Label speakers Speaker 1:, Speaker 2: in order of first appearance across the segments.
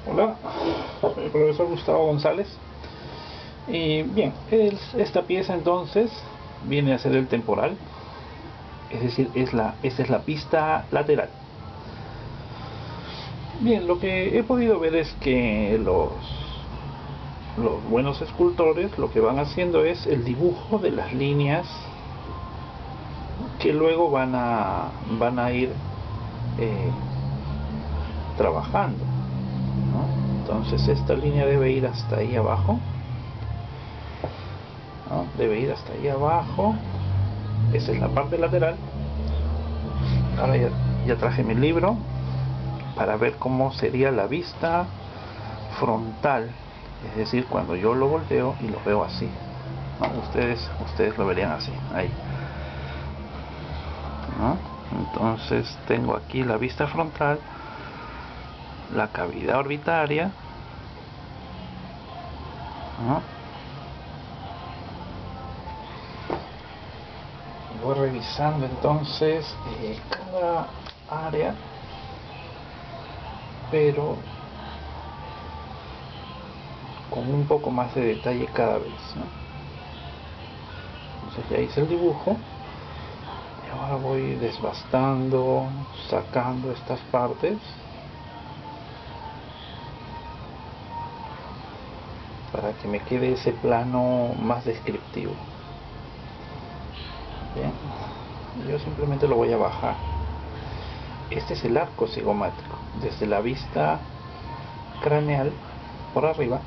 Speaker 1: Hola, soy el profesor Gustavo González. Y bien, esta pieza entonces viene a ser el temporal, es decir, esta es la pista lateral. Bien, lo que he podido ver es que los buenos escultores lo que van haciendo es el dibujo de las líneas que luego van a ir eh, trabajando, ¿no? Entonces esta línea debe ir hasta ahí abajo, ¿no? Debe ir hasta ahí abajo. Esa es la parte lateral. Ahora ya traje mi libro para ver cómo sería la vista frontal, es decir, cuando yo lo volteo y lo veo así, ¿no? Ustedes lo verían así, ahí, ¿no? Entonces tengo aquí la vista frontal, la cavidad orbitaria, ¿no? Y voy revisando entonces cada área, pero con un poco más de detalle cada vez, ¿no? Entonces ya hice el dibujo y ahora voy desbastando, sacando estas partes para que me quede ese plano más descriptivo. Bien, yo simplemente lo voy a bajar. Este es el arco cigomático, desde la vista craneal por arriba.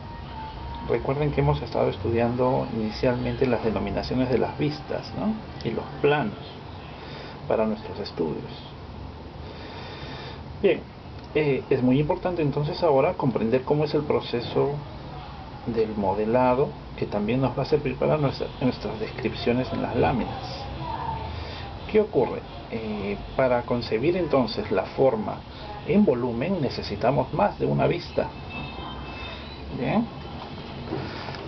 Speaker 1: Recuerden que hemos estado estudiando inicialmente las denominaciones de las vistas, ¿no? Y los planos para nuestros estudios. Bien, es muy importante entonces ahora comprender cómo es el proceso del modelado, que también nos va a servir para nuestras descripciones en las láminas. ¿Qué ocurre? Para concebir entonces la forma en volumen necesitamos más de una vista. Bien,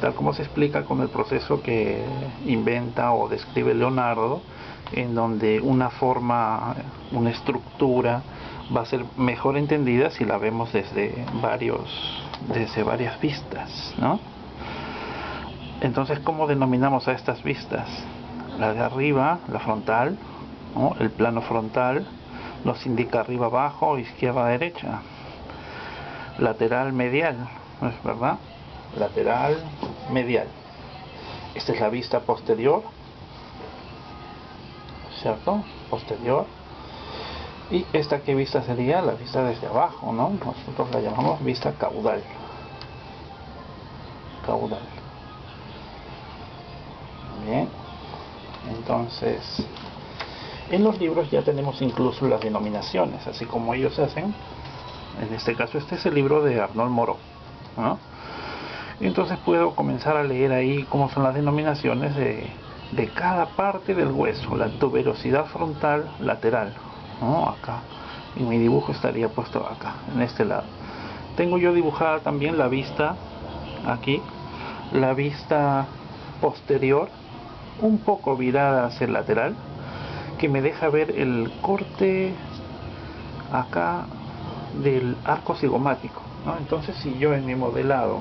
Speaker 1: tal como se explica con el proceso que inventa o describe Leonardo, en donde una forma, una estructura va a ser mejor entendida si la vemos desde varias vistas, ¿no? Entonces, ¿cómo denominamos a estas vistas? La de arriba, la frontal, ¿no? El plano frontal nos indica arriba, abajo, izquierda, derecha. Lateral, medial, ¿no es verdad? Lateral, medial. Esta es la vista posterior, ¿cierto? Posterior. Y esta, ¿qué vista sería? La vista desde abajo, ¿no? Nosotros la llamamos vista caudal. Caudal. Bien. Entonces, en los libros ya tenemos incluso las denominaciones, así como ellos hacen. En este caso, este es el libro de Arnold Moreau, ¿no? Entonces puedo comenzar a leer ahí cómo son las denominaciones de cada parte del hueso. La tuberosidad frontal lateral, ¿no? Acá. Y mi dibujo estaría puesto acá, en este lado. Tengo yo dibujada también la vista aquí, la vista posterior, un poco virada hacia el lateral, que me deja ver el corte acá del arco cigomático, ¿no? Entonces, si yo en mi modelado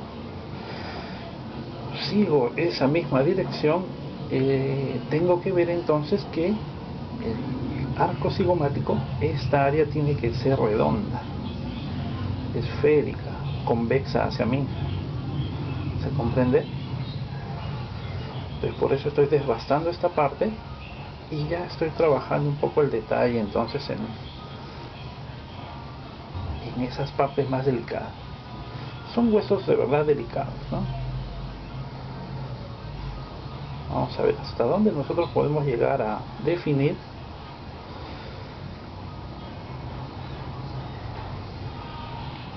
Speaker 1: sigo esa misma dirección, tengo que ver entonces que el arco cigomático, esta área tiene que ser redonda, esférica, convexa hacia mí. ¿Se comprende? Entonces, por eso estoy desbastando esta parte y ya estoy trabajando un poco el detalle entonces en esas partes más delicadas. Son huesos de verdad delicados, ¿no? Vamos a ver hasta dónde nosotros podemos llegar a definir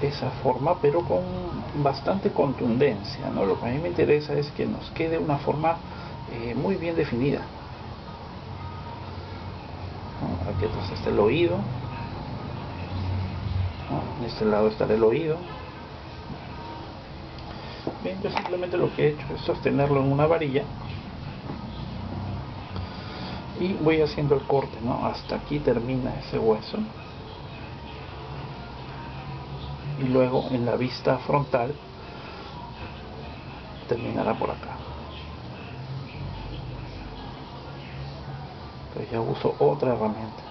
Speaker 1: esa forma, pero con bastante contundencia, ¿no? Lo que a mí me interesa es que nos quede una forma muy bien definida, ¿no? Aquí atrás está el oído, ¿no? En este lado está el oído. Bien, yo simplemente lo que he hecho es sostenerlo en una varilla y voy haciendo el corte, ¿no? Hasta aquí termina ese hueso. y luego en la vista frontal terminará por acá. Entonces ya uso otra herramienta.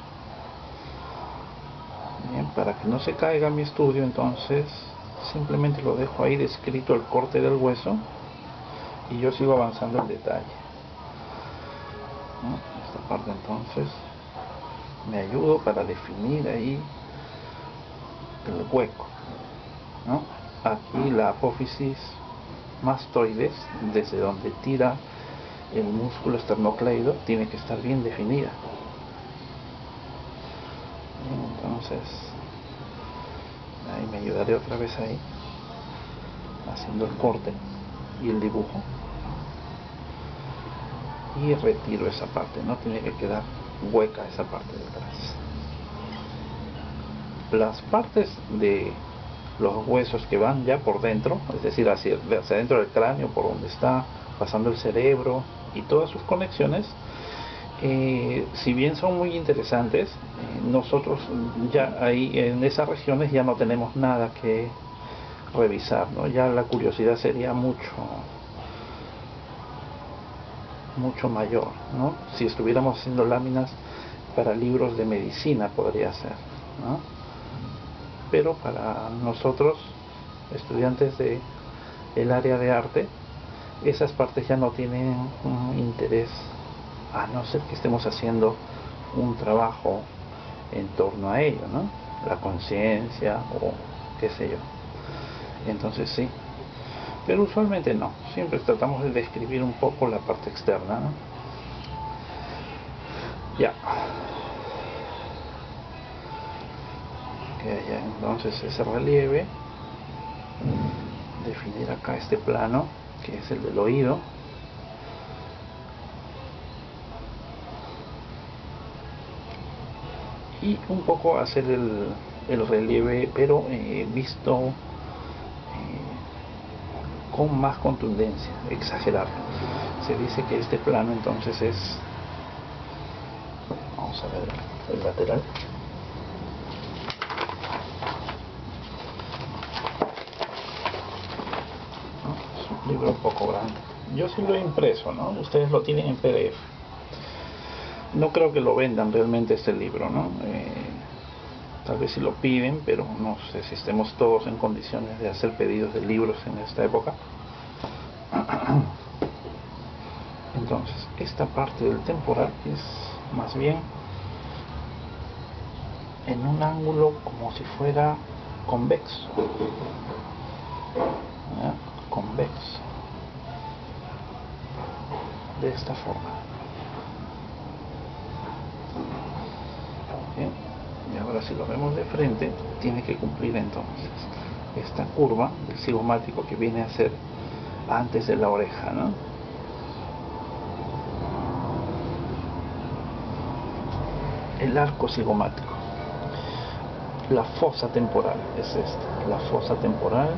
Speaker 1: Bien, para que no se caiga mi estudio, entonces simplemente lo dejo ahí descrito el corte del hueso y yo sigo avanzando en detalle, ¿no? Esta parte entonces me ayudo para definir ahí el hueco, ¿no? Aquí la apófisis mastoides, desde donde tira el músculo esternocleido, tiene que estar bien definida. Entonces ahí me ayudaré otra vez ahí haciendo el corte y el dibujo, y retiro esa parte, no tiene que quedar hueca esa parte de atrás. Las partes de los huesos que van ya por dentro, es decir, hacia dentro del cráneo, por donde está pasando el cerebro y todas sus conexiones, si bien son muy interesantes, nosotros ya ahí en esas regiones ya no tenemos nada que revisar, ¿no? Ya la curiosidad sería mucho mayor, ¿no? Si estuviéramos haciendo láminas para libros de medicina podría ser, ¿no? Pero para nosotros, estudiantes de el área de arte, esas partes ya no tienen un interés, a no ser que estemos haciendo un trabajo en torno a ello, ¿no? La conciencia o qué sé yo. Entonces sí, pero usualmente no, siempre tratamos de describir un poco la parte externa, ¿no? Ya. Que haya entonces ese relieve, definir acá este plano que es el del oído, y un poco hacer el relieve, pero visto con más contundencia, exagerarlo. Se dice que este plano entonces es, vamos a ver el lateral, ¿no? Es un libro un poco grande, yo sí lo he impreso, ¿no? Ustedes lo tienen en PDF. No creo que lo vendan realmente este libro, ¿no? Tal vez si lo piden, pero no sé si estemos todos en condiciones de hacer pedidos de libros en esta época. Entonces, esta parte del temporal es más bien en un ángulo como si fuera convexo, ¿ya? Convexo, de esta forma. ¿Bien? Y ahora si lo vemos de frente, tiene que cumplir entonces esta curva del cigomático que viene a ser antes de la oreja, ¿no? El arco cigomático. La fosa temporal es esta, la fosa temporal.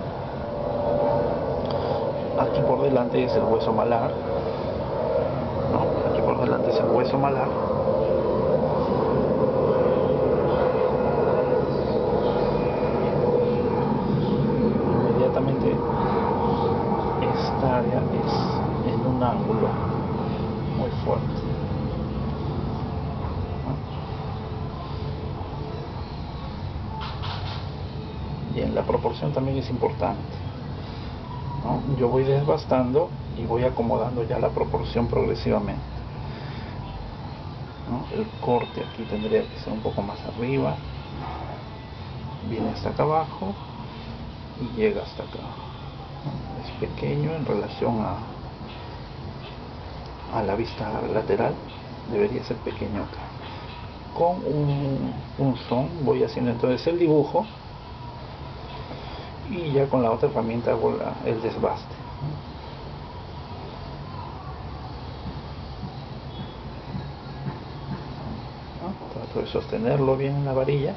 Speaker 1: Aquí por delante es el hueso malar, ¿no? Aquí por delante es el hueso malar. Inmediatamente esta área es en un ángulo muy fuerte, ¿no? Bien, la proporción también es importante, ¿no? Yo voy desbastando y voy acomodando ya la proporción progresivamente, ¿no? El corte aquí tendría que ser un poco más arriba, viene hasta acá abajo y llega hasta acá, ¿no? Es pequeño en relación a la vista lateral, debería ser pequeño acá. Con un son voy haciendo entonces el dibujo y ya con la otra herramienta hago el desbaste, ¿no? Trato de sostenerlo bien en la varilla,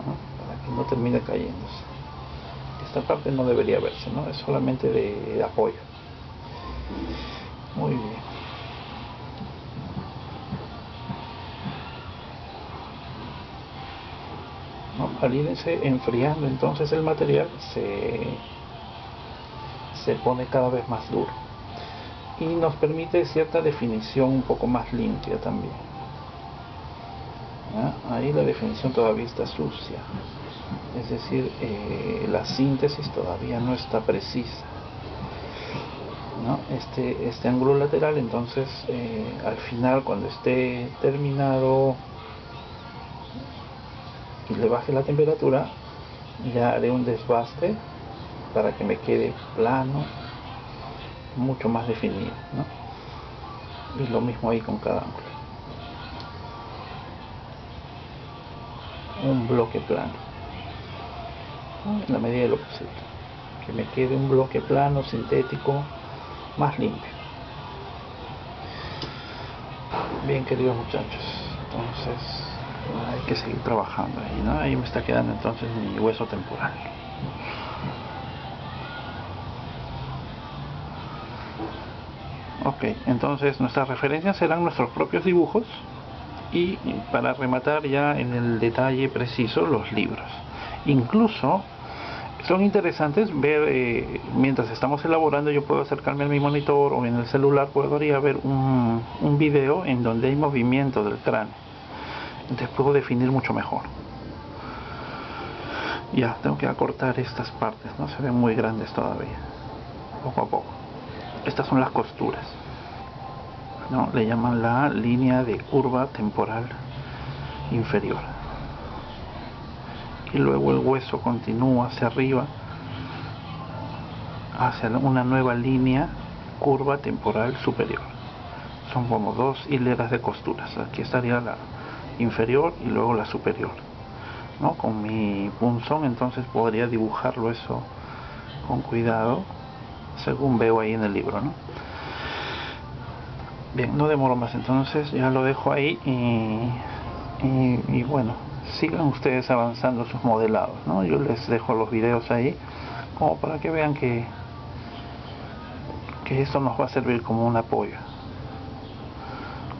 Speaker 1: ¿no? Para que no termine cayéndose. Esta parte no debería verse, ¿no? Es solamente de apoyo. Muy bien. ¿no? Al irse enfriando entonces el material se pone cada vez más duro y nos permite cierta definición un poco más limpia también. ¿Ya? Ahí la definición todavía está sucia, es decir, la síntesis todavía no está precisa, ¿no? Este ángulo lateral entonces al final, cuando esté terminado y le baje la temperatura, ya haré un desbaste para que me quede plano, mucho más definido, ¿no? Y lo mismo ahí con cada ángulo, un bloque plano, ¿no? En la medida de lo posible, que me quede un bloque plano, sintético, más limpio. Bien, queridos muchachos, entonces hay que seguir trabajando ahí, ¿no? Ahí me está quedando entonces mi hueso temporal. Ok, entonces nuestras referencias serán nuestros propios dibujos y para rematar ya en el detalle preciso los libros. Incluso son interesantes ver, mientras estamos elaborando, yo puedo acercarme a mi monitor o en el celular podría ver un video en donde hay movimiento del cráneo. Entonces puedo definir mucho mejor. Ya, tengo que acortar estas partes, no se ven muy grandes todavía. Poco a poco. Estas son las costuras, ¿no? Le llaman la línea de curva temporal inferior. Y luego el hueso continúa hacia arriba, hacia una nueva línea curva temporal superior. Son como dos hileras de costuras. Aquí estaría la inferior y luego la superior, ¿no? Con mi punzón entonces podría dibujarlo eso con cuidado, según veo ahí en el libro, ¿no? Bien, no demoro más, entonces ya lo dejo ahí y bueno, sigan ustedes avanzando sus modelados, ¿no? Yo les dejo los videos ahí como para que vean que esto nos va a servir como un apoyo,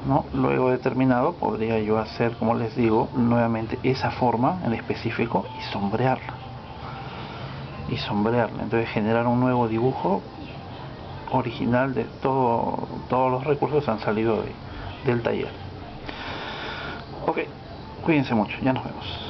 Speaker 1: ¿no? Luego de terminado podría yo hacer, como les digo, nuevamente esa forma en específico y sombrearla. Entonces generar un nuevo dibujo original de todos los recursos han salido del taller. Ok, cuídense mucho, ya nos vemos.